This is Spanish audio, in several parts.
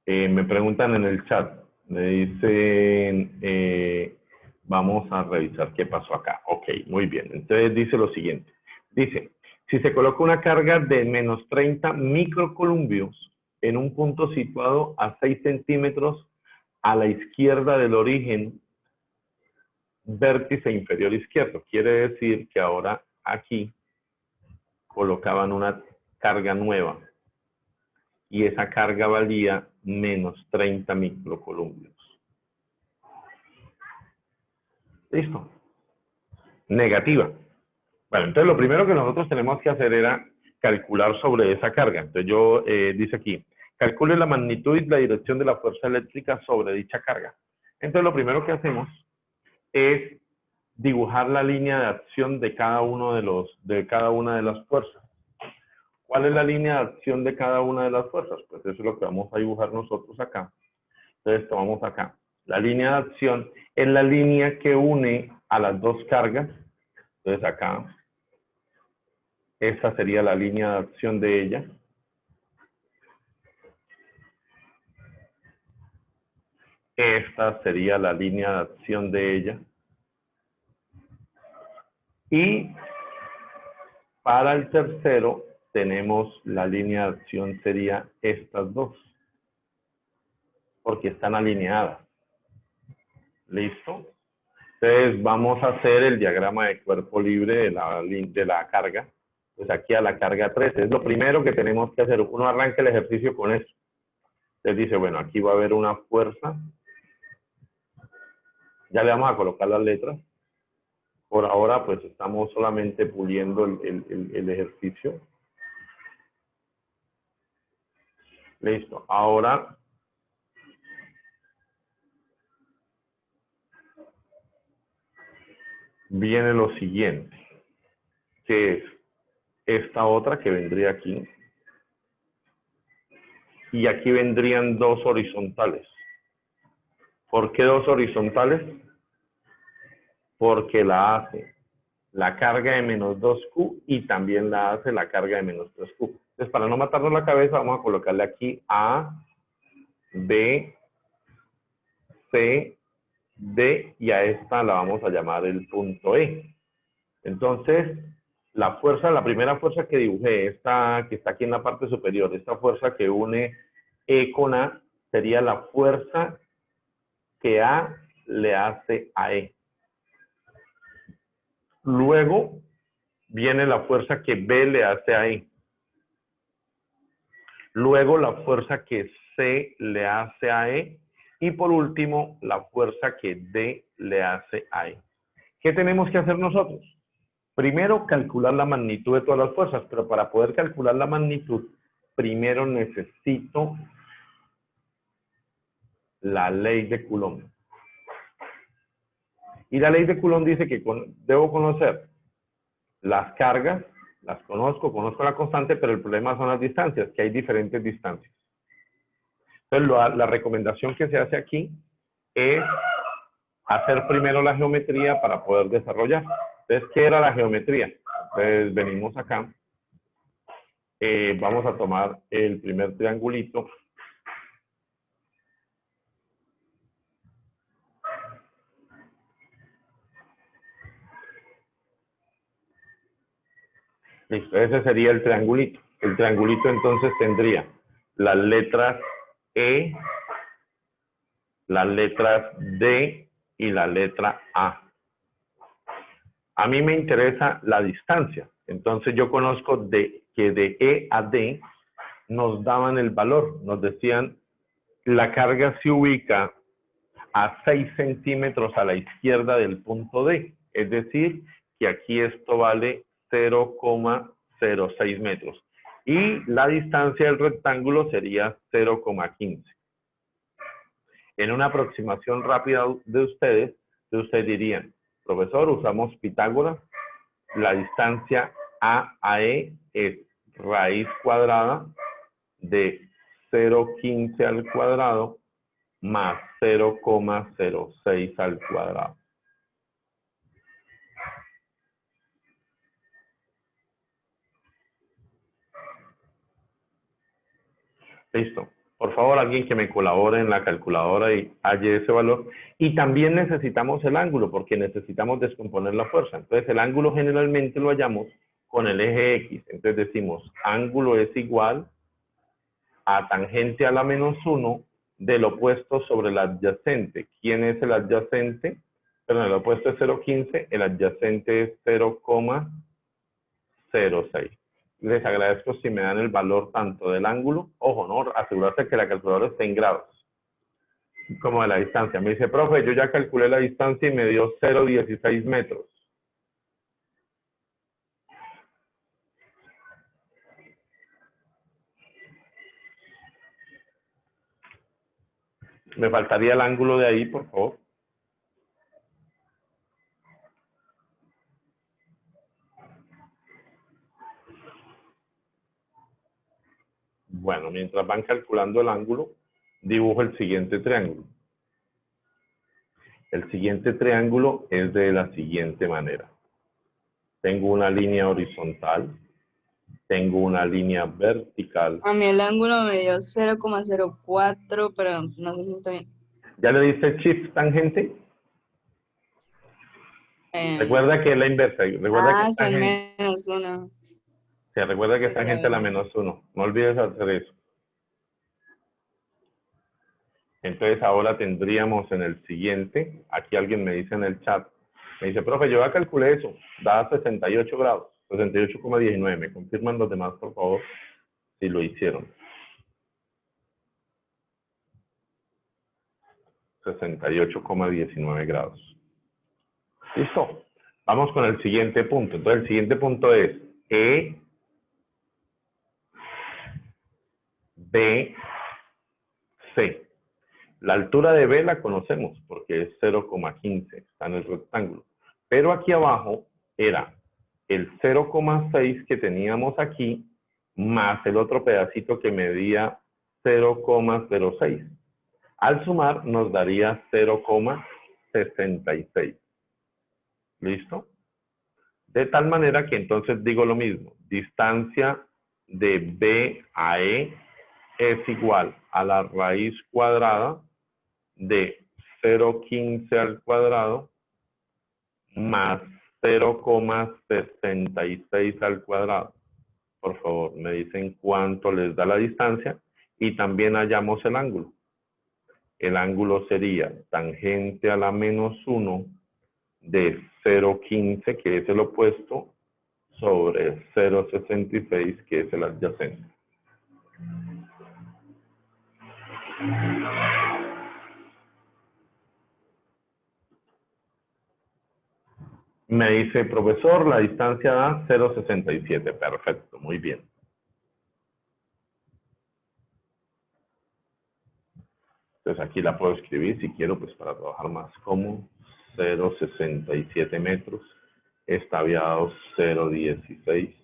Me preguntan en el chat, me dicen, vamos a revisar qué pasó acá. Ok, muy bien. Entonces dice lo siguiente. Dice, si se coloca una carga de menos 30 microcolumbios en un punto situado a 6 centímetros a la izquierda del origen, vértice inferior izquierdo. Quiere decir que ahora aquí colocaban una carga nueva y esa carga valía menos 30 microcolumbios. Listo. Negativa. Bueno, entonces lo primero que nosotros tenemos que hacer era calcular sobre esa carga. Entonces yo, dice aquí, calcule la magnitud y la dirección de la fuerza eléctrica sobre dicha carga. Entonces lo primero que hacemos es dibujar la línea de acción de cada una de las fuerzas. ¿Cuál es la línea de acción de cada una de las fuerzas? Pues eso es lo que vamos a dibujar nosotros acá. Entonces tomamos acá. La línea de acción es la línea que une a las dos cargas. Entonces acá, esa sería la línea de acción de ella. Esta sería la línea de acción de ella. Y para el tercero, tenemos la línea de acción sería estas dos, porque están alineadas. ¿Listo? Entonces vamos a hacer el diagrama de cuerpo libre de la carga. Pues aquí a la carga 13. Es lo primero que tenemos que hacer. Uno arranca el ejercicio con eso. Entonces dice, bueno, aquí va a haber una fuerza. Ya le vamos a colocar las letras. Por ahora, pues estamos solamente puliendo el ejercicio. Listo. Ahora viene lo siguiente, que es esta otra que vendría aquí. Y aquí vendrían dos horizontales. ¿Por qué dos horizontales? Porque la hace la carga de menos 2Q y también la hace la carga de menos 3Q. Entonces, para no matarnos la cabeza, vamos a colocarle aquí A, B, C, D, y a esta la vamos a llamar el punto E. Entonces, la primera fuerza que dibujé, esta que está aquí en la parte superior, esta fuerza que une E con A, sería la fuerza que A le hace a E. Luego viene la fuerza que B le hace a E. Luego la fuerza que C le hace a E. Y por último, la fuerza que D le hace a E. ¿Qué tenemos que hacer nosotros? Primero, calcular la magnitud de todas las fuerzas, pero para poder calcular la magnitud, primero necesito la ley de Coulomb. Y la ley de Coulomb dice que debo conocer las cargas, las conozco la constante, pero el problema son las distancias, que hay diferentes distancias. Entonces, la recomendación que se hace aquí es hacer primero la geometría para poder desarrollar. Entonces, ¿qué era la geometría? Entonces, venimos acá. Vamos a tomar el primer triangulito. Listo, ese sería el triangulito. El triangulito entonces tendría las letras E, las letras D y la letra A. A mí me interesa la distancia. Entonces yo conozco que de E a D nos daban el valor. Nos decían, la carga se ubica a 6 centímetros a la izquierda del punto D. Es decir, que aquí esto vale 0,06 metros. Y la distancia del rectángulo sería 0,15. En una aproximación rápida de ustedes dirían, profesor, usamos Pitágoras, la distancia A E es raíz cuadrada de 0,15 al cuadrado más 0,06 al cuadrado. Listo. Por favor, alguien que me colabore en la calculadora y halle ese valor. Y también necesitamos el ángulo, porque necesitamos descomponer la fuerza. Entonces, el ángulo generalmente lo hallamos con el eje X. Entonces decimos, ángulo es igual a tangente a la -1 del opuesto sobre el adyacente. ¿Quién es el adyacente? Perdón, el opuesto es 0,15, el adyacente es 0,06. Les agradezco si me dan el valor tanto del ángulo, ojo, ¿no? Asegurarse que la calculadora esté en grados, como de la distancia. Me dice, profe, yo ya calculé la distancia y me dio 0,16 metros. Me faltaría el ángulo de ahí, por favor. Bueno, mientras van calculando el ángulo, dibujo el siguiente triángulo. El siguiente triángulo es de la siguiente manera. Tengo una línea horizontal, tengo una línea vertical. A mí el ángulo me dio 0,04, pero no sé si está bien. ¿Ya le dice shift tangente? Recuerda que es la inversa. Recuerda que es Está en tangente. -1. Se recuerda que es Sí, ya tangente a la vi. -1. No olvides hacer eso. Entonces ahora tendríamos en el siguiente, aquí alguien me dice en el chat, me dice, profe, yo ya calculé eso, da 68 grados, 68,19. ¿Me confirman los demás, por favor, si lo hicieron? 68,19 grados. ¿Listo? Vamos con el siguiente punto. Entonces el siguiente punto es E, B, C. La altura de B la conocemos porque es 0,15, está en el rectángulo. Pero aquí abajo era el 0,6 que teníamos aquí, más el otro pedacito que medía 0,06. Al sumar nos daría 0,66. ¿Listo? De tal manera que entonces digo lo mismo. Distancia de B a E es igual a la raíz cuadrada de 0,15 al cuadrado más 0,66 al cuadrado. Por favor, me dicen cuánto les da la distancia y también hallamos el ángulo. El ángulo sería tangente a la -1 de 0,15, que es el opuesto, sobre 0,66, que es el adyacente. Me dice, profesor, la distancia da 0,67. Perfecto, muy bien. Entonces aquí la puedo escribir si quiero, pues para trabajar más cómodo. 0,67 metros. Esta había dado 0,16.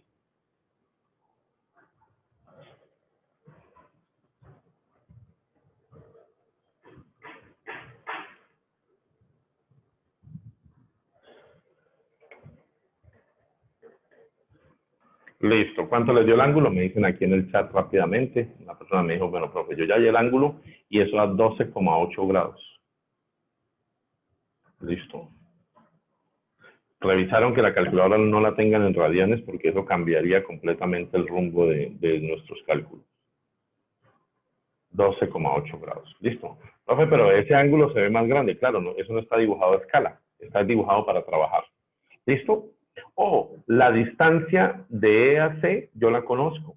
Listo. ¿Cuánto les dio el ángulo? Me dicen aquí en el chat rápidamente. La persona me dijo, bueno, profe, yo ya hallé el ángulo y eso da 12,8 grados. Listo. Revisaron que la calculadora no la tengan en radianes porque eso cambiaría completamente el rumbo de nuestros cálculos. 12,8 grados. Listo. Profe, pero ese ángulo se ve más grande. Claro, no, eso no está dibujado a escala. Está dibujado para trabajar. ¿Listo? Ojo, la distancia de E a C yo la conozco.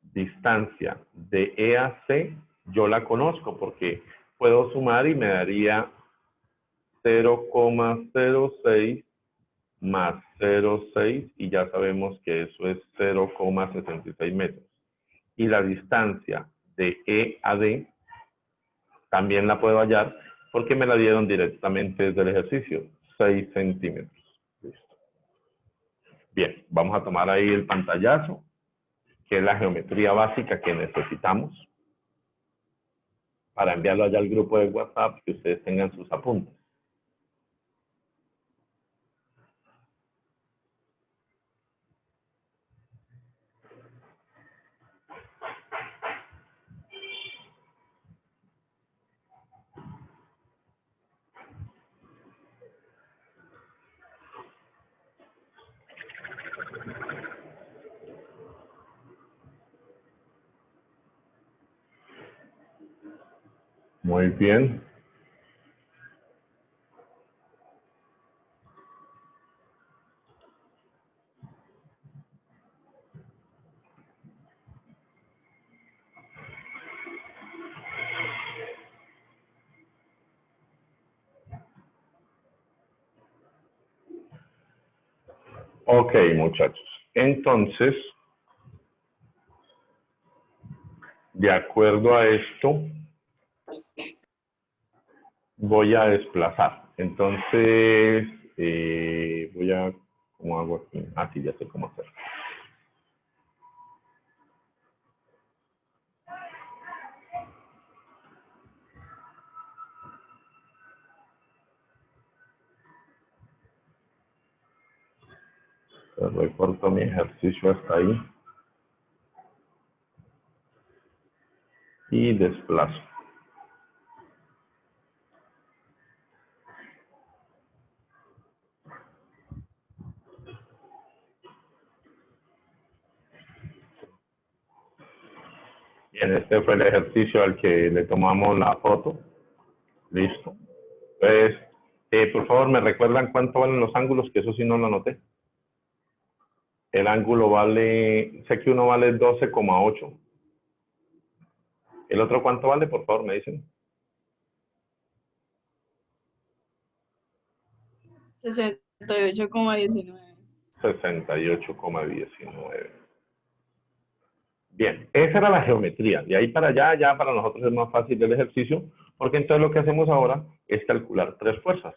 Distancia de E a C yo la conozco porque puedo sumar y me daría 0,06 más 0,6 y ya sabemos que eso es 0,66 metros. Y la distancia de E a D también la puedo hallar porque me la dieron directamente desde el ejercicio, 6 centímetros. Listo. Bien, vamos a tomar ahí el pantallazo, que es la geometría básica que necesitamos para enviarlo allá al grupo de WhatsApp, que ustedes tengan sus apuntes. Muy bien. Ok, muchachos. Entonces, de acuerdo a esto, voy a desplazar. Entonces, voy a, ¿cómo hago aquí? Ah, sí, ya sé cómo hacer. Entonces, recorto mi ejercicio hasta ahí y desplazo. Bien, este fue el ejercicio al que le tomamos la foto. Listo. Entonces, por favor, ¿me recuerdan cuánto valen los ángulos? Que eso sí no lo anoté. El ángulo vale, sé que uno vale 12,8. ¿El otro cuánto vale? Por favor, me dicen. 68,19. 68,19. Bien, esa era la geometría. De ahí para allá, ya para nosotros es más fácil el ejercicio, porque entonces lo que hacemos ahora es calcular tres fuerzas.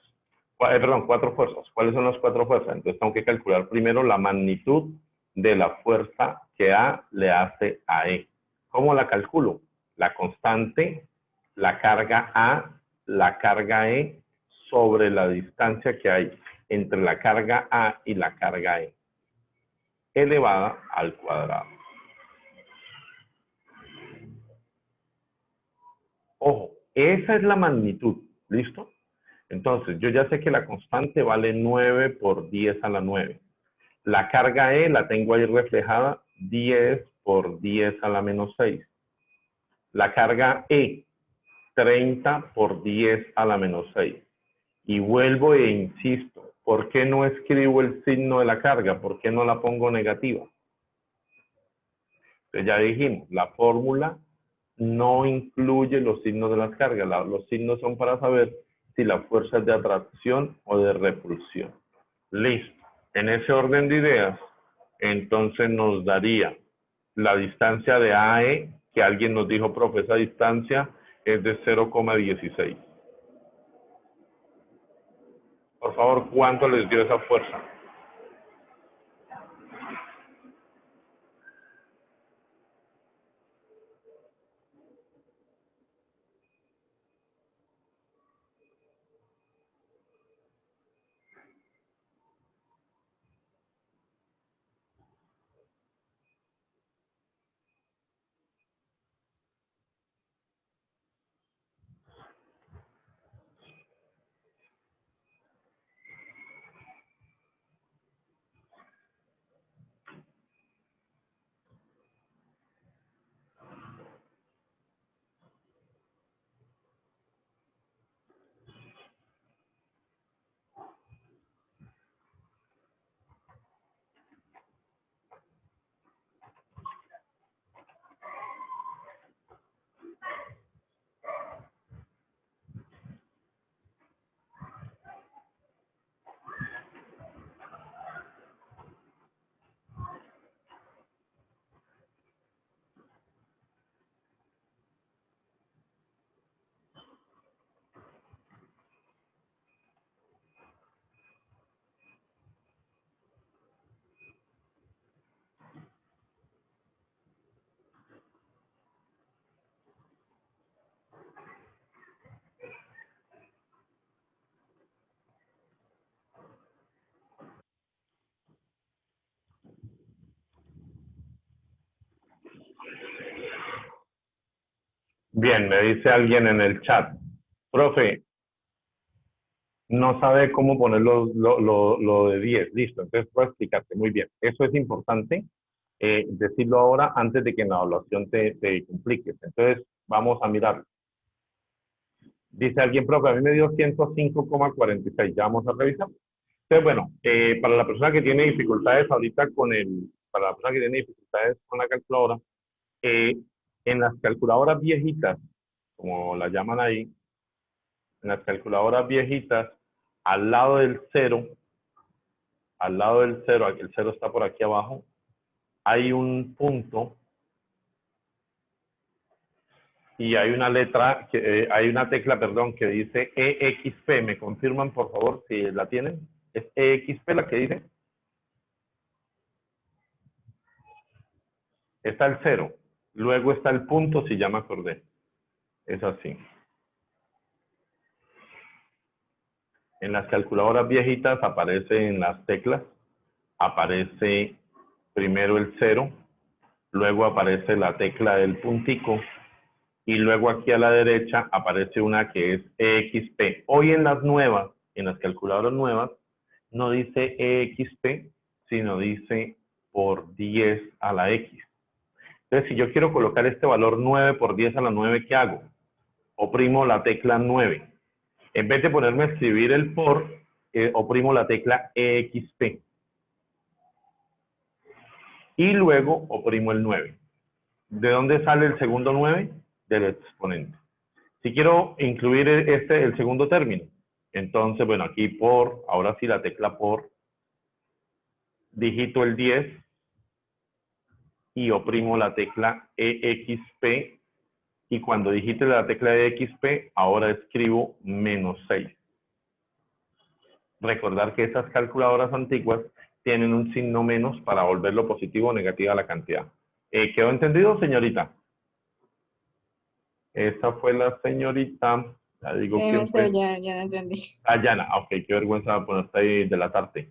Perdón, cuatro fuerzas. ¿Cuáles son las cuatro fuerzas? Entonces tengo que calcular primero la magnitud de la fuerza que A le hace a E. ¿Cómo la calculo? La constante, la carga A, la carga E, sobre la distancia que hay entre la carga A y la carga E, elevada al cuadrado. Ojo, esa es la magnitud, ¿listo? Entonces, yo ya sé que la constante vale 9 por 10 a la 9. La carga E la tengo ahí reflejada, 10 por 10 a la menos 6. La carga E, 30 por 10 a la menos 6. Y vuelvo e insisto, ¿por qué no escribo el signo de la carga? ¿Por qué no la pongo negativa? Entonces ya dijimos, la fórmula no incluye los signos de las cargas. Los signos son para saber si la fuerza es de atracción o de repulsión. Listo. En ese orden de ideas, entonces nos daría la distancia de AE, que alguien nos dijo, profe, esa distancia es de 0,16. Por favor, ¿cuánto les dio esa fuerza? Bien, me dice alguien en el chat, profe, no sabe cómo poner lo de 10. Listo, entonces voy a explicarte muy bien. Eso es importante decirlo ahora antes de que en la evaluación te compliques. Entonces, vamos a mirar. Dice alguien, profe, a mí me dio 105,46. Ya vamos a revisar. Entonces, bueno, para la persona que tiene dificultades ahorita para la persona que tiene dificultades con la calculadora, eh, en las calculadoras viejitas, como las llaman ahí, en las calculadoras viejitas, al lado del cero, el cero está por aquí abajo, hay un punto y hay una letra, hay una tecla, perdón, que dice EXP. ¿Me confirman, por favor, si la tienen? ¿Es EXP la que dice? Está el cero, luego está el punto, si ya me acordé. Es así. En las calculadoras viejitas aparecen las teclas, aparece primero el cero, luego aparece la tecla del puntico, y luego aquí a la derecha aparece una que es EXP. Hoy en las nuevas, en las calculadoras nuevas, no dice EXP, sino dice por 10 a la X. Entonces, si yo quiero colocar este valor 9 por 10 a la 9, ¿qué hago? Oprimo la tecla 9. En vez de ponerme a escribir el por, oprimo la tecla EXP. Y luego oprimo el 9. ¿De dónde sale el segundo 9? Del exponente. Si quiero incluir el segundo término, entonces, bueno, aquí por, ahora sí la tecla por, digito el 10 y oprimo la tecla EXP, y cuando digite la tecla EXP, ahora escribo menos 6. Recordar que estas calculadoras antiguas tienen un signo menos para volverlo positivo o negativo a la cantidad. ¿Quedó entendido, señorita? Esa fue la señorita, ya digo Sí, quién fue. ya entendí. Yana, ok, qué vergüenza ponerte ahí de la tarde.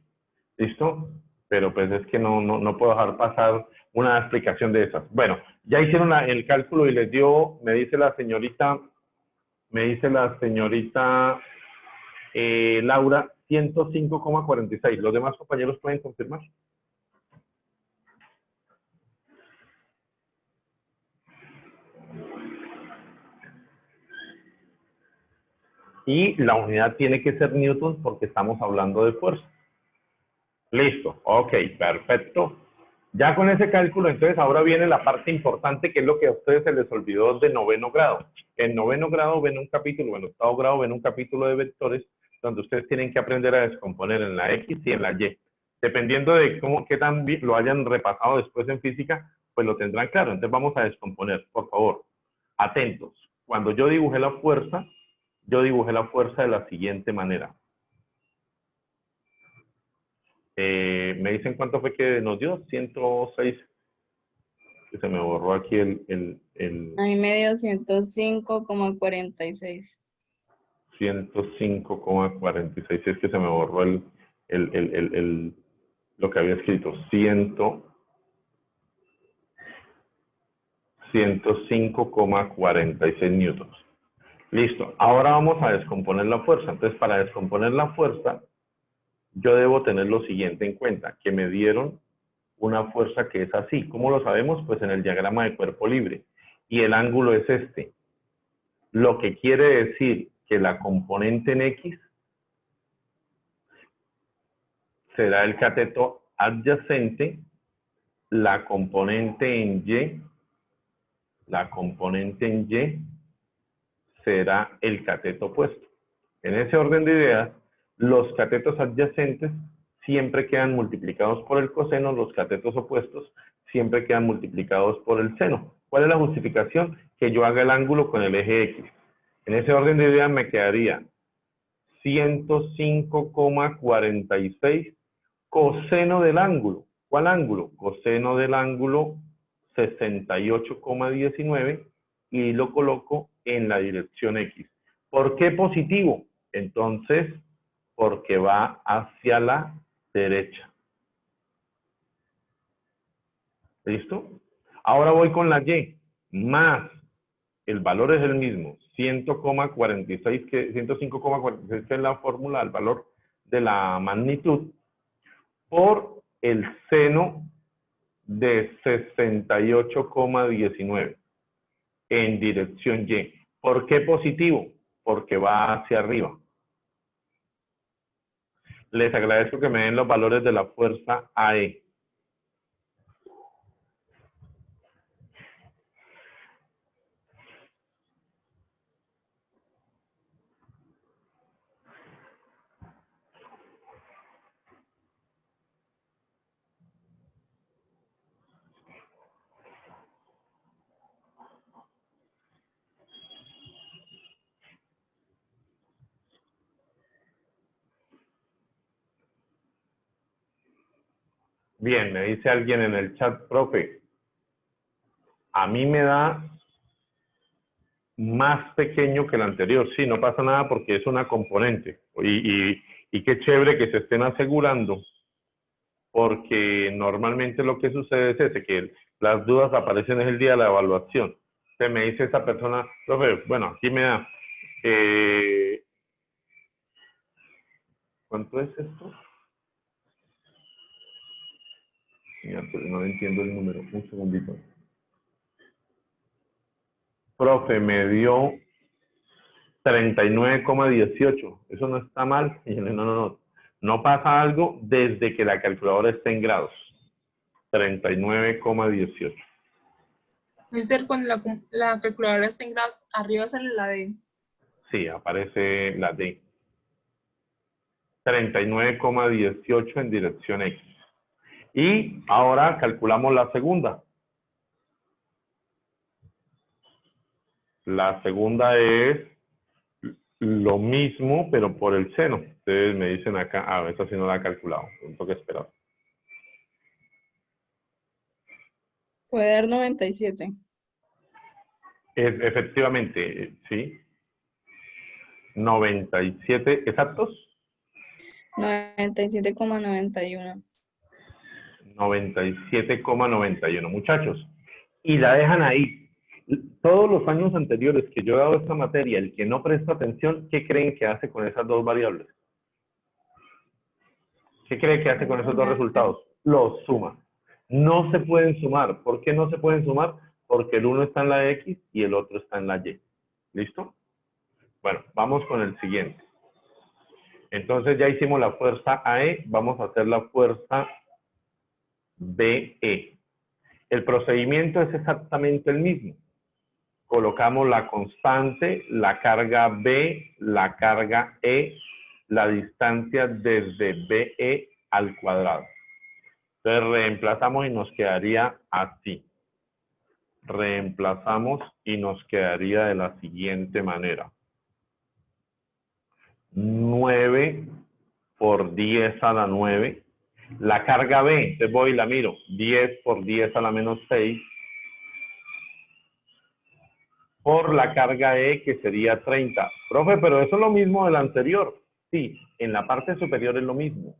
¿Listo? Pero pues es que no puedo dejar pasar una explicación de esas. Bueno, ya hicieron el cálculo y les dio, me dice la señorita Laura, 105,46. ¿Los demás compañeros pueden confirmar? Y la unidad tiene que ser newton porque estamos hablando de fuerza. Listo, ok, perfecto. Ya con ese cálculo, entonces ahora viene la parte importante, que es lo que a ustedes se les olvidó de noveno grado. En noveno grado ven un capítulo, en octavo grado ven un capítulo de vectores, donde ustedes tienen que aprender a descomponer en la X y en la Y. Dependiendo de qué tan bien lo hayan repasado después en física, pues lo tendrán claro. Entonces vamos a descomponer, por favor. Atentos. Cuando yo dibujé la fuerza de la siguiente manera. Me dicen cuánto fue que nos dio, 106, que se me borró aquí A mí me dio 105,46. 105,46, es que se me borró lo que había escrito, 105,46 newtons. Listo, ahora vamos a descomponer la fuerza. Entonces, para descomponer la fuerza, yo debo tener lo siguiente en cuenta, que me dieron una fuerza que es así. ¿Cómo lo sabemos? Pues en el diagrama de cuerpo libre. Y el ángulo es este. Lo que quiere decir que la componente en X será el cateto adyacente, la componente en Y será el cateto opuesto. En ese orden de ideas, los catetos adyacentes siempre quedan multiplicados por el coseno, los catetos opuestos siempre quedan multiplicados por el seno. ¿Cuál es la justificación? Que yo haga el ángulo con el eje X. En ese orden de ideas me quedaría 105,46 coseno del ángulo. ¿Cuál ángulo? Coseno del ángulo 68,19 y lo coloco en la dirección X. ¿Por qué positivo? Entonces, porque va hacia la derecha. ¿Listo? Ahora voy con la Y, más, el valor es el mismo, 105,46, que es la fórmula, el valor de la magnitud, por el seno de 68,19 en dirección Y. ¿Por qué positivo? porque va hacia arriba. Les agradezco que me den los valores de la fuerza AE. Bien, me dice alguien en el chat, profe, a mí me da más pequeño que el anterior. Sí, no pasa nada porque es una componente. Y qué chévere que se estén asegurando, porque normalmente lo que sucede es ese, que las dudas aparecen en el día de la evaluación. Se me dice esa persona, profe, bueno, aquí me da, ¿cuánto es esto? Mira, pues no entiendo el número, un segundito. Profe, me dio 39,18. Eso no está mal. Y yo le digo, no. No pasa algo desde que la calculadora esté en grados. 39,18. Mister, cuando la calculadora está en grados, arriba sale la D. Sí, aparece la D. 39,18 en dirección X. Y ahora calculamos la segunda. La segunda es lo mismo, pero por el seno. Ustedes me dicen acá, esta sí no la he calculado. Tengo que esperar. Puede dar 97. Efectivamente, sí. 97 exactos. 97,91. 97,91, muchachos. Y la dejan ahí. Todos los años anteriores que yo he dado esta materia, el que no presta atención, ¿qué creen que hace con esas dos variables? ¿Qué creen que hace con esos dos resultados? Los suma. No se pueden sumar. ¿Por qué no se pueden sumar? Porque el uno está en la X y el otro está en la Y. ¿Listo? Bueno, vamos con el siguiente. Entonces ya hicimos la fuerza AE, vamos a hacer la fuerza BE. El procedimiento es exactamente el mismo. Colocamos la constante, la carga B, la carga E, la distancia desde BE al cuadrado. Entonces reemplazamos y nos quedaría así. Reemplazamos y nos quedaría de la siguiente manera. 9 por 10 a la 9. La carga B, entonces voy y la miro. 10 por 10 a la menos 6. Por la carga E, que sería 30. Profe, pero eso es lo mismo del anterior. Sí, en la parte superior es lo mismo.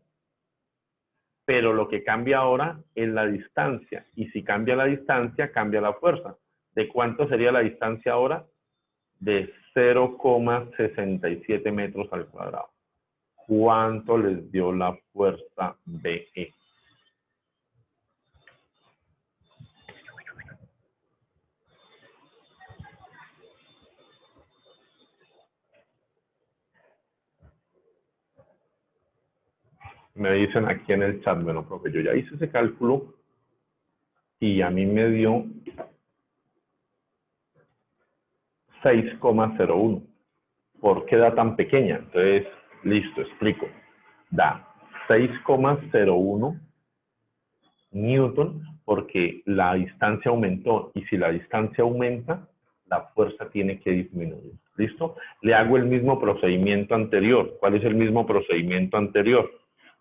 Pero lo que cambia ahora es la distancia. Y si cambia la distancia, cambia la fuerza. ¿De cuánto sería la distancia ahora? De 0,67 metros al cuadrado. ¿Cuánto les dio la fuerza BE? Me dicen aquí en el chat, bueno, profe, yo ya hice ese cálculo y a mí me dio 6,01. ¿Por qué da tan pequeña? Entonces, listo, explico. Da 6,01 Newton porque la distancia aumentó y si la distancia aumenta, la fuerza tiene que disminuir. ¿Listo? Le hago el mismo procedimiento anterior. ¿Cuál es el mismo procedimiento anterior?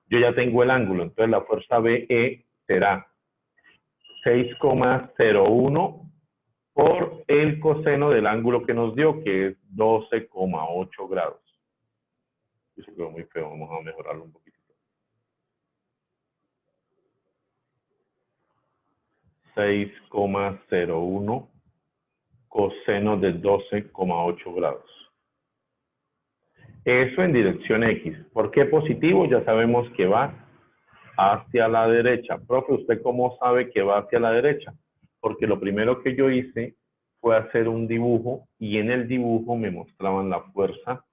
Yo ya tengo el ángulo, entonces la fuerza BE será 6,01 por el coseno del ángulo que nos dio, que es 12,8 grados. Eso quedó muy feo, vamos a mejorarlo un poquito. 6,01 coseno de 12,8 grados. Eso en dirección X. ¿Por qué positivo? Ya sabemos que va hacia la derecha. Profe, ¿usted cómo sabe que va hacia la derecha? Porque lo primero que yo hice fue hacer un dibujo y en el dibujo me mostraban la fuerza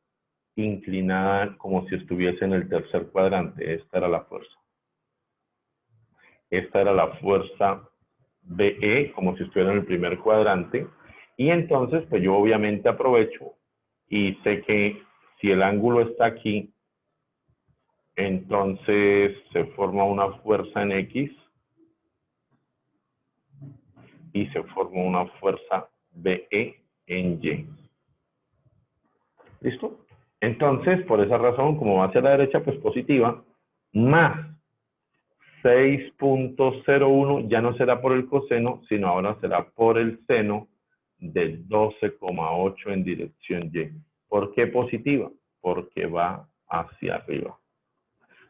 inclinada como si estuviese en el tercer cuadrante. Esta era la fuerza. Esta era la fuerza BE, como si estuviera en el primer cuadrante. Y entonces, pues yo obviamente aprovecho y sé que si el ángulo está aquí, entonces se forma una fuerza en X y se forma una fuerza BE en Y. ¿Listo? Entonces, por esa razón, como va hacia la derecha, pues positiva, más 6.01 ya no será por el coseno, sino ahora será por el seno de 12,8 en dirección Y. ¿Por qué positiva? Porque va hacia arriba.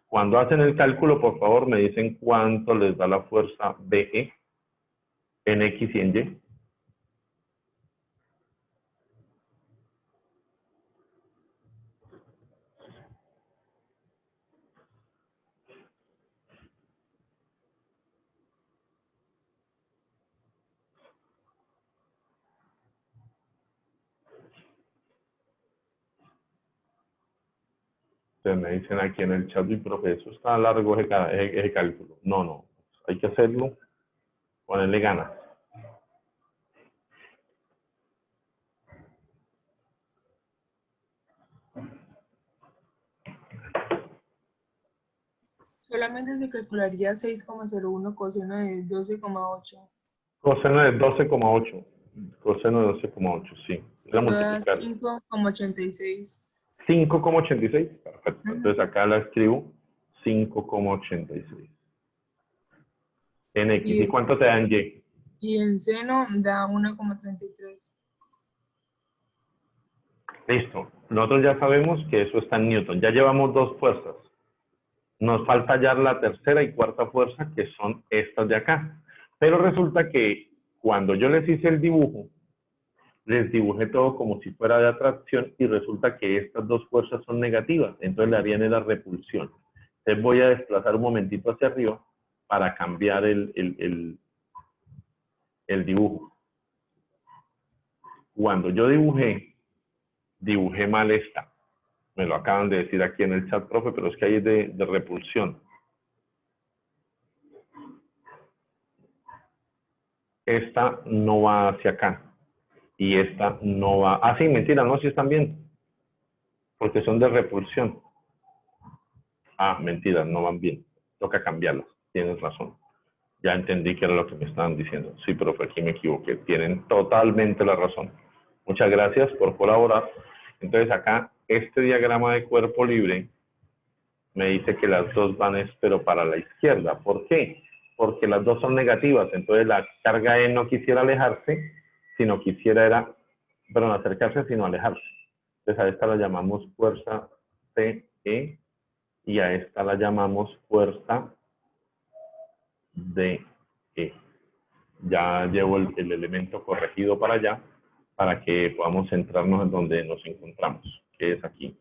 Cuando hacen el cálculo, por favor, me dicen cuánto les da la fuerza BE en X y en Y. Ustedes me dicen aquí en el chat, y profe, eso está largo ese cálculo. No, no, hay que hacerlo, ponerle ganas. Solamente se calcularía 6,01 coseno de 12,8. Coseno de 12,8. Coseno de 12,8, sí. La Eso da multiplicar. 5,86. 5,86. Perfecto. Ujú. Entonces acá la escribo 5,86. En X. ¿Y Y, cuánto te da en Y? y en seno da 1,33. Listo. Nosotros ya sabemos que eso está en Newton. Ya llevamos dos fuerzas. Nos falta hallar la tercera y cuarta fuerza, que son estas de acá. Pero resulta que cuando yo les hice el dibujo, les dibujé todo como si fuera de atracción y resulta que estas dos fuerzas son negativas. Entonces le harían la repulsión. Entonces voy a desplazar un momentito hacia arriba para cambiar el dibujo. Cuando yo dibujé mal esta. Me lo acaban de decir aquí en el chat, profe, pero es que ahí es de repulsión. Esta no va hacia acá. Y esta no va... Ah, sí, mentira, no, sí están bien. Porque son de repulsión. Ah, mentira, no van bien. Toca cambiarlas. Tienes razón. Ya entendí que era lo que me estaban diciendo. Sí, profe, aquí me equivoqué. Tienen totalmente la razón. Muchas gracias por colaborar. Entonces acá, este diagrama de cuerpo libre me dice que las dos van, pero para la izquierda. ¿Por qué? Porque las dos son negativas. Entonces la carga E no quisiera alejarse, sino quisiera perdón, acercarse, sino alejarse. Entonces a esta la llamamos fuerza CE y a esta la llamamos fuerza DE. Ya llevo el elemento corregido para allá para que podamos centrarnos en donde nos encontramos, que es aquí.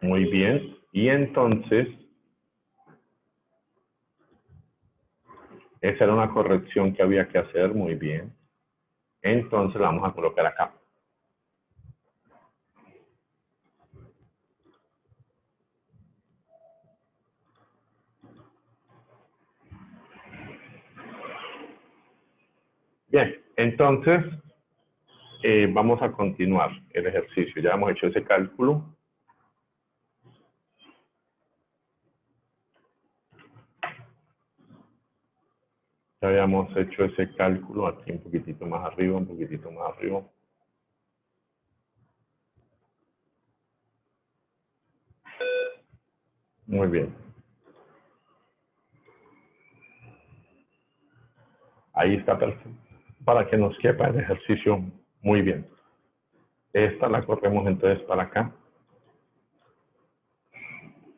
Muy bien. Y entonces, esa era una corrección que había que hacer. Muy bien. Entonces la vamos a colocar acá. Bien, entonces vamos a continuar el ejercicio. Ya hemos hecho ese cálculo. Ya habíamos hecho ese cálculo aquí un poquitito más arriba, un poquitito más arriba. Muy bien. Ahí está perfecto. Para que nos quepa el ejercicio muy bien. Esta la corremos entonces para acá.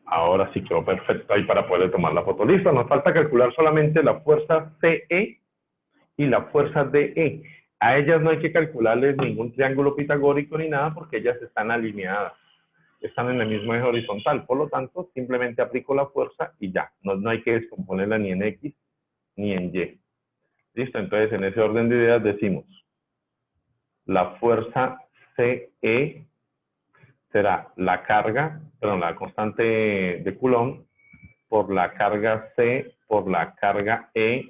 Ahora sí quedó perfecto ahí para poder tomar la foto. Listo, nos falta calcular solamente la fuerza CE y la fuerza DE. A ellas no hay que calcularles ningún triángulo pitagórico ni nada porque ellas están alineadas. Están en el mismo eje horizontal. Por lo tanto, simplemente aplico la fuerza y ya. No hay que descomponerla ni en X ni en Y. ¿Listo? Entonces, en ese orden de ideas decimos, la fuerza CE será la carga, perdón, la constante de Coulomb por la carga C por la carga E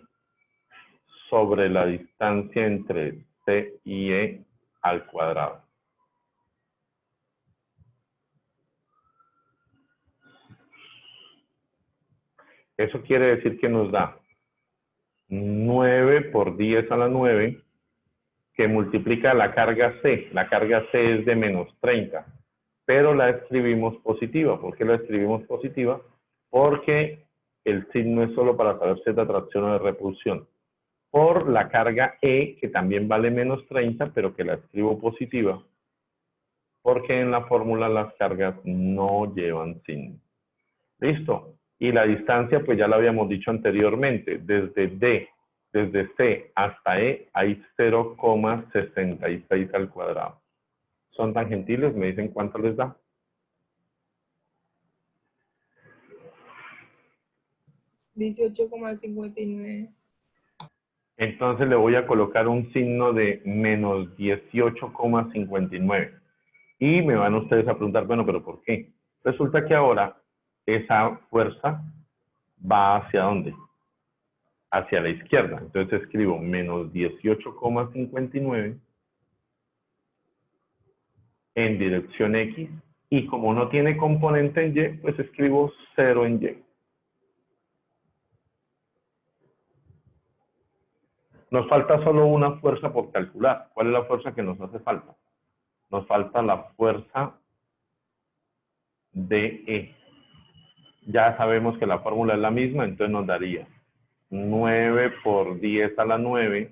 sobre la distancia entre C y E al cuadrado. Eso quiere decir que nos da 9 por 10 a la 9, que multiplica la carga C. La carga C es de menos 30, pero la escribimos positiva. ¿Por qué la escribimos positiva? Porque el signo es solo para saber si es de atracción o de repulsión. Por la carga E, que también vale menos 30, pero que la escribo positiva, porque en la fórmula las cargas no llevan signo. ¿Listo? Y la distancia, pues ya lo habíamos dicho anteriormente, desde C hasta E hay 0,66 al cuadrado. ¿Son tan gentiles? ¿Me dicen cuánto les da? $18,59. Entonces le voy a colocar un signo de menos 18,59. Y me van ustedes a preguntar, bueno, ¿pero por qué? Resulta que ahora esa fuerza va ¿hacia dónde? Hacia la izquierda. Entonces escribo menos 18,59 en dirección X. Y como no tiene componente en Y, pues escribo 0 en Y. Nos falta solo una fuerza por calcular. ¿Cuál es la fuerza que nos hace falta? Nos falta la fuerza DE. Ya sabemos que la fórmula es la misma, entonces nos daría 9 por 10 a la 9.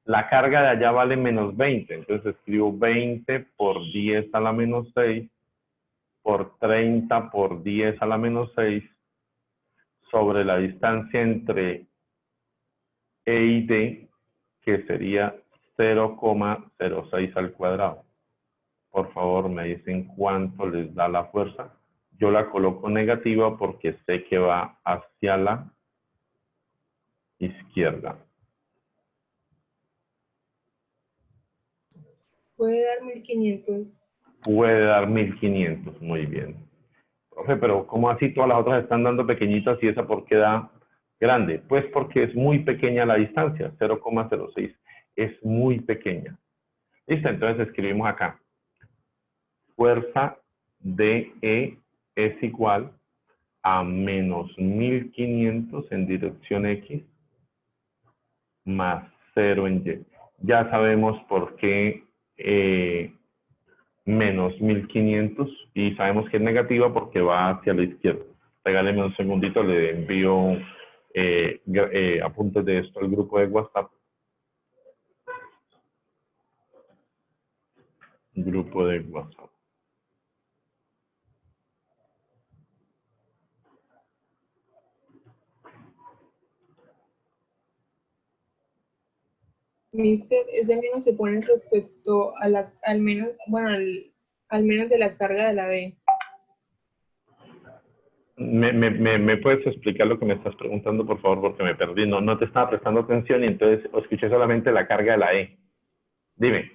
La carga de allá vale menos 20, entonces escribo 20 por 10 a la menos 6 por 30 por 10 a la menos 6 sobre la distancia entre E y D, que sería 0,06 al cuadrado. Por favor, me dicen cuánto les da la fuerza. Yo la coloco negativa porque sé que va hacia la izquierda. Puede dar 1500. Puede dar 1500, muy bien. Profe, pero ¿cómo así todas las otras están dando pequeñitas y esa por qué da grande? Pues porque es muy pequeña la distancia, 0,06. Es muy pequeña. Listo, entonces escribimos acá. Fuerza DE es igual a menos 1500 en dirección X más 0 en Y. Ya sabemos por qué menos 1500 y sabemos que es negativa porque va hacia la izquierda. Regáleme un segundito, le envío apuntes de esto al grupo de WhatsApp. Grupo de WhatsApp. Mister, ese menos se pone respecto a al menos, bueno, al menos de la carga de la D. ¿Me puedes explicar lo que me estás preguntando, por favor? Porque me perdí. No te estaba prestando atención y entonces escuché solamente la carga de la E. Dime.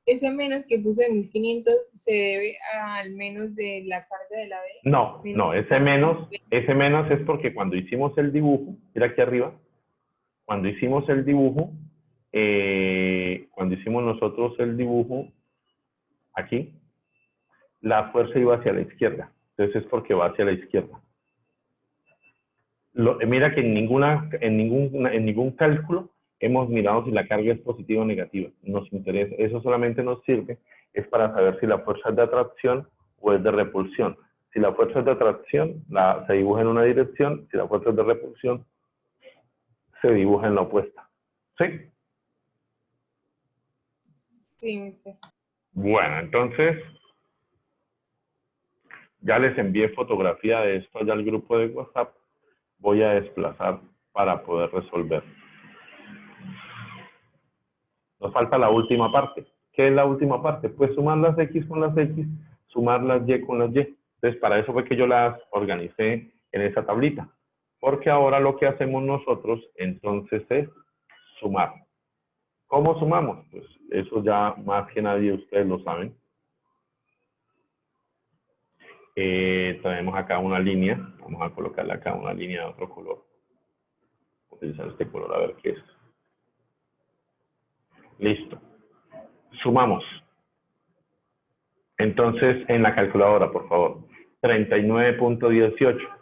Ese menos que puse de 1500 se debe al menos de la carga de la D. No, ese menos es porque cuando hicimos el dibujo, mira aquí arriba, cuando hicimos el dibujo, cuando hicimos nosotros el dibujo, aquí, la fuerza iba hacia la izquierda. Entonces es porque va hacia la izquierda. Mira que en ningún cálculo hemos mirado si la carga es positiva o negativa. Nos interesa, eso solamente nos sirve, es para saber si la fuerza es de atracción o es de repulsión. Si la fuerza es de atracción, se dibuja en una dirección. Si la fuerza es de repulsión, se dibuja en la opuesta. ¿Sí? Sí, mister. Bueno, entonces, ya les envié fotografía de esto allá al grupo de WhatsApp. Voy a desplazar para poder resolver. Nos falta la última parte. ¿Qué es la última parte? Pues sumar las X con las X, sumar las Y con las Y. Entonces, para eso fue que yo las organicé en esa tablita. Porque ahora lo que hacemos nosotros entonces es sumar. ¿Cómo sumamos? Pues eso ya más que nadie ustedes lo saben. Traemos acá una línea. Vamos a colocarle acá una línea de otro color. Voy a utilizar este color a ver qué es. Listo. Sumamos. Entonces, en la calculadora, por favor. 39.18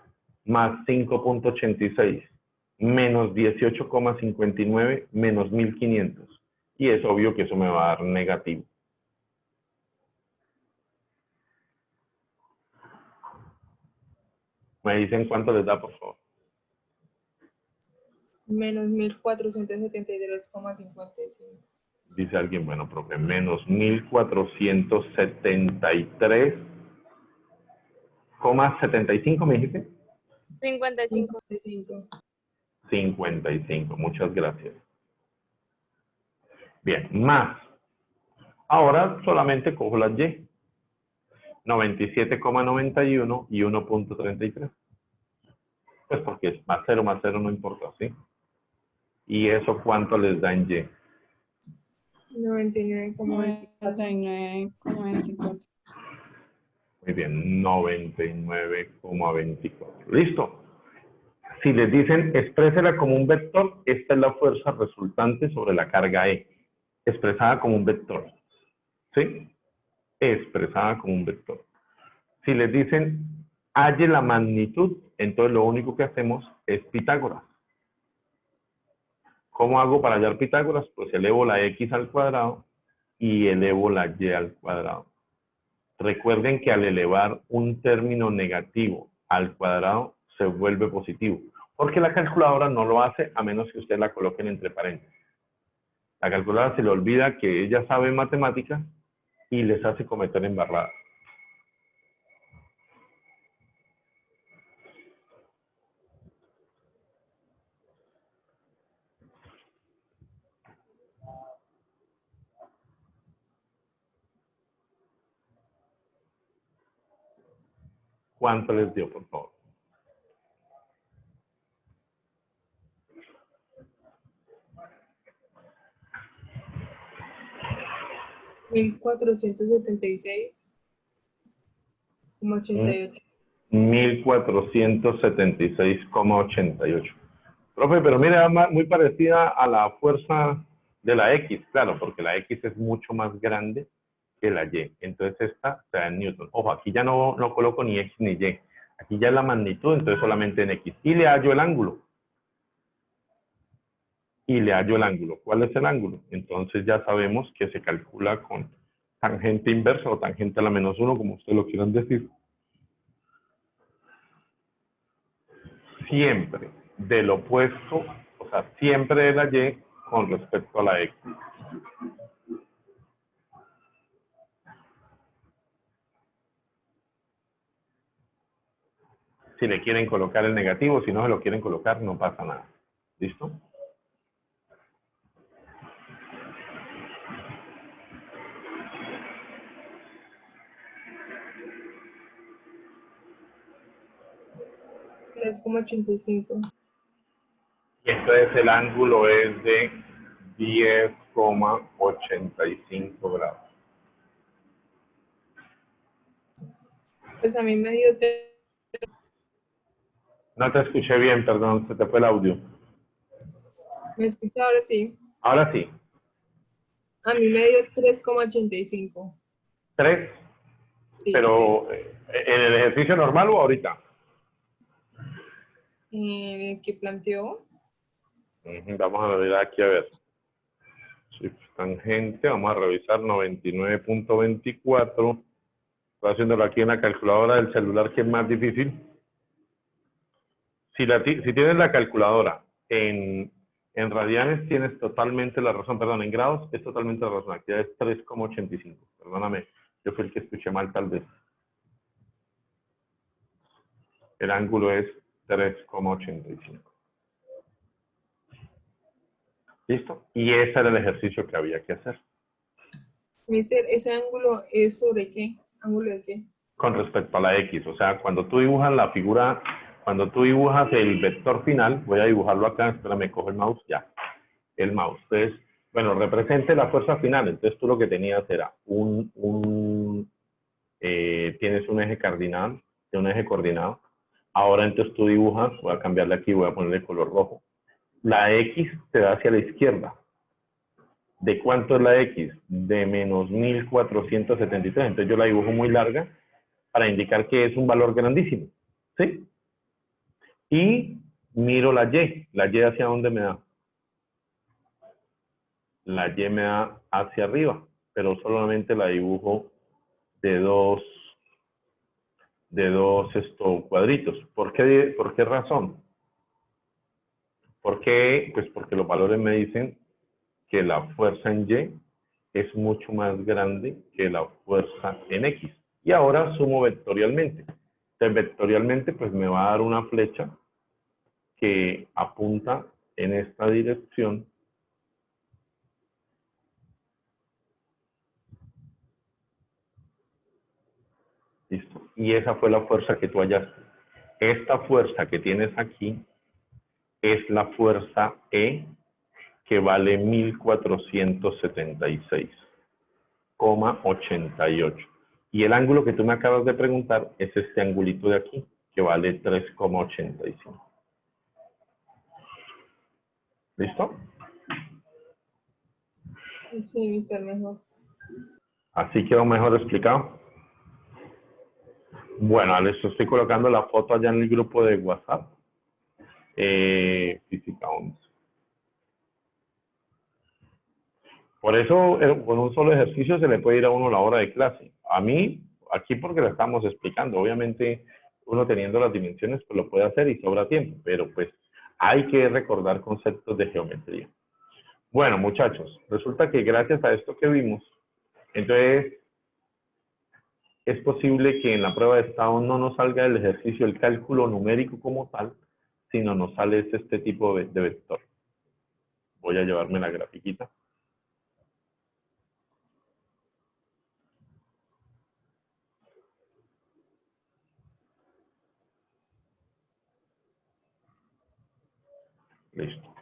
más 5.86 menos 18,59 menos 1500. Y es obvio que eso me va a dar negativo. ¿Me dicen cuánto les da, por favor? Menos 1473,55. Dice alguien, bueno, profe, menos 1473,75, ¿me dijiste? 55. 55. 55, muchas gracias. Bien, más. Ahora solamente cojo las Y. 97,91 y 1.33. Pues porque es más 0 no importa, ¿sí? ¿Y eso cuánto les da en Y? 99,24. 99,24. Muy bien, 99,24. ¿Listo? Si les dicen exprésela como un vector, esta es la fuerza resultante sobre la carga E, expresada como un vector. ¿Sí? Expresada como un vector. Si les dicen halle la magnitud, entonces lo único que hacemos es Pitágoras. ¿Cómo hago para hallar Pitágoras? Pues elevo la X al cuadrado y elevo la Y al cuadrado. Recuerden que al elevar un término negativo al cuadrado se vuelve positivo, porque la calculadora no lo hace a menos que ustedes la coloquen entre paréntesis. La calculadora se le olvida que ella sabe matemáticas y les hace cometer embarradas. ¿Cuánto les dio, por favor? $1,476,88. 1476,88. Profe, pero mira, muy parecida a la fuerza de la X, claro, porque la X es mucho más grande que la Y. Entonces esta se da en Newton. Ojo, aquí ya no coloco ni X ni Y. Aquí ya es la magnitud, entonces solamente en X. Y le hallo el ángulo. Y le hallo el ángulo. ¿Cuál es el ángulo? Entonces ya sabemos que se calcula con tangente inversa o tangente a la -1, como ustedes lo quieran decir. Siempre del opuesto, o sea, siempre de la Y con respecto a la X. Si le quieren colocar el negativo, si no se lo quieren colocar, no pasa nada. ¿Listo? $3,85. Y entonces el ángulo es de 10,85 grados. Pues a mí me dio No te escuché bien, perdón, se te fue el audio. ¿Me escucha ahora sí? Ahora sí. A mí me dio 3,85. 3, Sí, pero ¿en el ejercicio normal o ahorita? ¿qué planteó? Vamos a ver aquí, a ver. Tangente, vamos a revisar 99.24. Estoy haciéndolo aquí en la calculadora del celular, que es más difícil. Si tienes la calculadora en radianes, tienes totalmente la razón, perdón, en grados es totalmente la razón. Aquí es 3,85. Perdóname, yo fui el que escuché mal tal vez. El ángulo es 3,85. ¿Listo? Y ese era el ejercicio que había que hacer. Mister, ¿ese ángulo es sobre qué? ¿Ángulo de qué? Con respecto a la X, o sea, cuando tú dibujas la figura Cuando tú dibujas el vector final, voy a dibujarlo acá, espérame, cojo el mouse, ya. El mouse. Entonces, bueno, represente la fuerza final. Entonces tú lo que tenías era tienes un eje cardinal, un eje coordinado. Ahora entonces tú dibujas, voy a cambiarle aquí, voy a ponerle color rojo. La X te da hacia la izquierda. ¿De cuánto es la X? De menos 1473. Entonces yo la dibujo muy larga para indicar que es un valor grandísimo. ¿Sí? Y miro la Y. ¿La Y hacia dónde me da? La Y me da hacia arriba, pero solamente la dibujo de dos cuadritos. ¿Por qué razón? ¿Por qué? Pues porque los valores me dicen que la fuerza en Y es mucho más grande que la fuerza en X. Y ahora sumo vectorialmente. Entonces, vectorialmente, pues me va a dar una flecha que apunta en esta dirección. Listo. Y esa fue la fuerza que tú hallaste. Esta fuerza que tienes aquí es la fuerza E, que vale 1476,88. Y el ángulo que tú me acabas de preguntar es este angulito de aquí, que vale 3,85. ¿Listo? Sí, está mejor. Así quedó mejor explicado. Bueno, les estoy colocando la foto allá en el grupo de WhatsApp. Física 11. Por eso, con un solo ejercicio se le puede ir a uno la hora de clase. A mí, aquí porque la estamos explicando. Obviamente, uno teniendo las dimensiones, pues lo puede hacer y sobra tiempo. Pero pues hay que recordar conceptos de geometría. Bueno, muchachos, resulta que gracias a esto que vimos, entonces es posible que en la prueba de estado no nos salga el ejercicio, el cálculo numérico como tal, sino nos sale este tipo de vector. Voy a llevarme la grafiquita. Listo.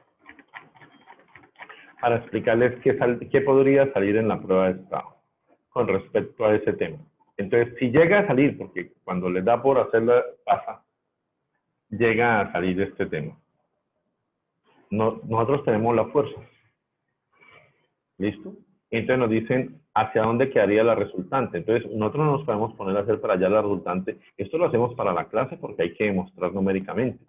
Para explicarles qué podría salir en la prueba de estado con respecto a ese tema. Entonces, si llega a salir, porque cuando les da por hacerla, pasa, llega a salir este tema. Nosotros tenemos la fuerza. ¿Listo? Entonces nos dicen hacia dónde quedaría la resultante. Entonces, nosotros no nos podemos poner a hacer para allá la resultante. Esto lo hacemos para la clase porque hay que demostrar numéricamente.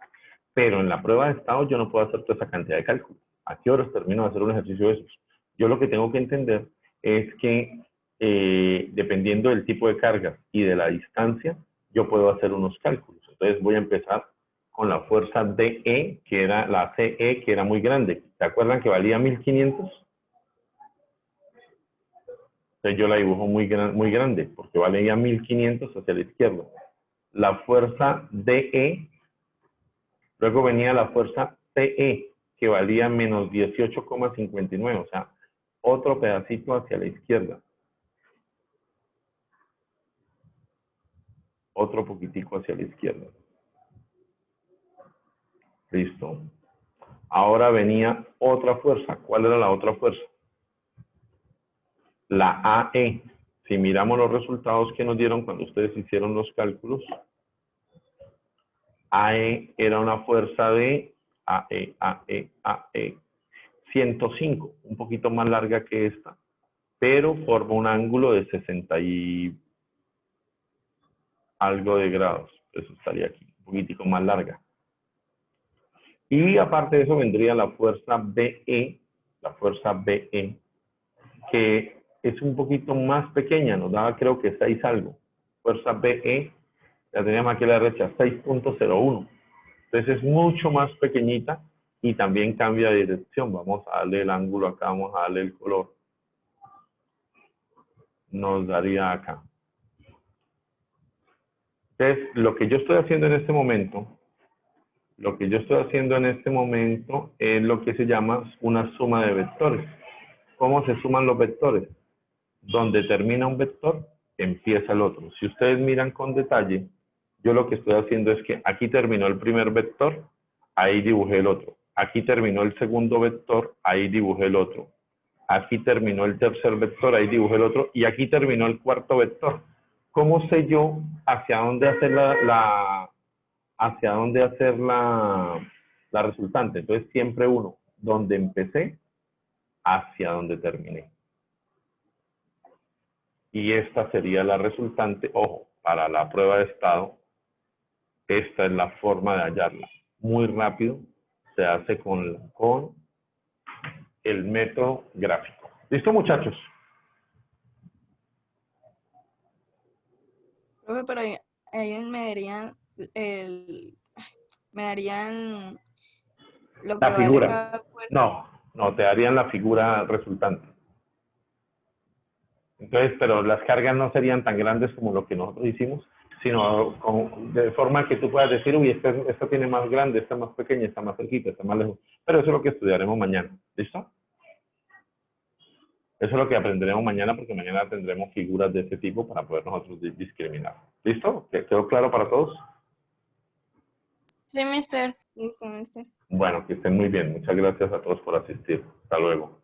Pero en la prueba de estado yo no puedo hacer toda esa cantidad de cálculos. ¿A qué horas termino de hacer un ejercicio de esos? Yo lo que tengo que entender es que dependiendo del tipo de carga y de la distancia, yo puedo hacer unos cálculos. Entonces voy a empezar con la fuerza DE, que era la CE, que era muy grande. ¿Se acuerdan que valía 1500? Entonces yo la dibujo muy grande, porque valía 1500 hacia la izquierda. La fuerza DE, luego venía la fuerza CE, que valía menos 18,59, o sea, otro pedacito hacia la izquierda. Otro poquitico hacia la izquierda. Listo. Ahora venía otra fuerza. ¿Cuál era la otra fuerza? La AE. Si miramos los resultados que nos dieron cuando ustedes hicieron los cálculos, AE era una fuerza de AE, 105, un poquito más larga que esta, pero forma un ángulo de 60 y algo de grados. Eso estaría aquí, un poquitico más larga. Y aparte de eso vendría la fuerza BE, que es un poquito más pequeña, nos daba creo que 6 algo. Fuerza BE, la teníamos aquí a la derecha, 6.01. Entonces es mucho más pequeñita y también cambia de dirección. Vamos a darle el ángulo acá, vamos a darle el color. Nos daría acá. Entonces, lo que yo estoy haciendo en este momento, es lo que se llama una suma de vectores. ¿Cómo se suman los vectores? Donde termina un vector, empieza el otro. Si ustedes miran con detalle, yo lo que estoy haciendo es que aquí terminó el primer vector, ahí dibujé el otro. Aquí terminó el segundo vector, ahí dibujé el otro. Aquí terminó el tercer vector, ahí dibujé el otro. Y aquí terminó el cuarto vector. ¿Cómo sé yo hacia dónde hacer la resultante? Entonces siempre uno, donde empecé, hacia donde terminé. Y esta sería la resultante. Ojo, para la prueba de estado, esta es la forma de hallarla. Muy rápido, se hace con el método gráfico. ¿Listo, muchachos? Profe, pero ahí me darían lo que La vale figura. cada fuerza. No, te darían la figura resultante. Entonces, pero las cargas no serían tan grandes como lo que nosotros hicimos, sino de forma que tú puedas decir, uy, esta tiene más grande, esta más pequeña, esta más cerquita, esta más lejos. Pero eso es lo que estudiaremos mañana. ¿Listo? Eso es lo que aprenderemos mañana, porque mañana tendremos figuras de este tipo para poder nosotros discriminar. ¿Listo? ¿Quedó claro para todos? Sí, mister. Listo, mister. Bueno, que estén muy bien. Muchas gracias a todos por asistir. Hasta luego.